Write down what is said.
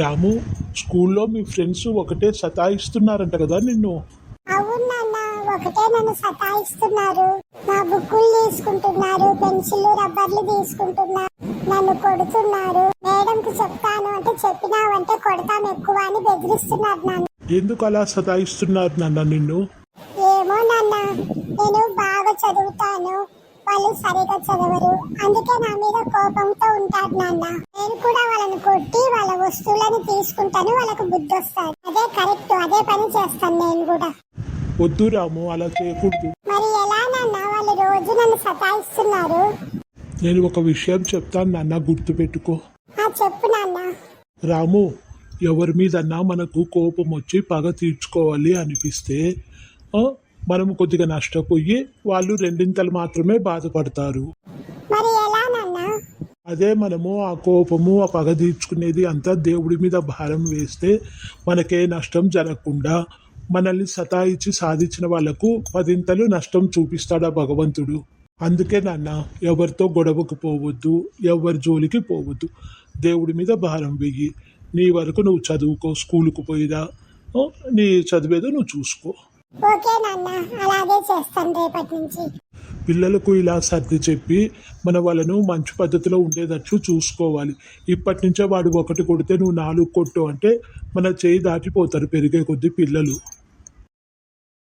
రాము, స్కూల్లో మీ ఫ్రెండ్స్ ఒకటే సతాయిస్తున్నారంట కదా నిన్ను. అవును నాన్న, ఒకటే నన్ను సతాయిస్తున్నారు. నా బుక్కులు తీసుకుంటున్నారు, పెన్సిల్ రబ్బర్లు తీసుకుంటున్నారు, నన్ను కొడుతున్నారు. మేడంకి చెప్తాను అంటే చెప్పినావంటే కొడతాం ఎక్కువ అని బెదిరిస్తున్నారు నాన్న. ఎందుకు అలా సతాయిస్తున్నారు నాన్న నిన్ను? ఏమో నాన్న, నేను బాగా చదువుతాను, వాళ్ళు సరిగా చదవరు, అందుకే నా మీద కోపంతో ఉంటారు నాన్న. నేను కూడా వాళ్ళని కొట్టి వాళ్ళ వస్తువులను తీసుకుంటాను, వాళ్ళకు బుద్ధి వస్తుంది. అదే కరెక్ట్, అదే పని చేస్తాను నేను కూడా. వద్దు రాము, అలా చేయకూడదు. మరి ఎలా నాన్న, వాళ్ళు రోజు నన్ను సతాయిస్తున్నారు. నేను ఒక విషయం చెప్తాను నాన్న, గుర్తుపెట్టుకో. చెప్పు నాన్న. రాము, ఎవరి మీదన్నా మనకు కోపం వచ్చి పగ తీర్చుకోవాలి అనిపిస్తే మనము కొద్దిగా నష్టపోయి వాళ్ళు రెండింతలు మాత్రమే బాధపడతారు. మరి ఎలా నాన్న? అదే మనము ఆ కోపము ఆ పగ తీర్చుకునేది అంతా దేవుడి మీద భారం వేస్తే మనకే నష్టం జరగకుండా మనల్ని సతాయిచ్చి సాధించిన వాళ్లకు 10 నష్టం చూపిస్తాడా భగవంతుడు. అందుకే నాన్న, ఎవరితో గొడవకు పోవద్దు, ఎవరి జోలికి పోవద్దు. దేవుడి మీద భారం వెయ్యి. నీ వరకు నువ్వు చదువుకో, స్కూలుకు పోయిరా, నీ చదివేదో నువ్వు చూసుకో. ఓకే నాన్న, అలాగే చేస్తాను రేపటి నుంచి. పిల్లలకు ఇలా సర్ది చెప్పి మన వాళ్ళను మంచి పద్ధతిలో ఉండేటట్లు చూసుకోవాలి. ఇప్పటి నుంచే వాడు 1 కొడితే నువ్వు 4 కొట్టు అంటే మన చేయి దాటిపోతారు పెరిగే కొద్దీ పిల్లలు.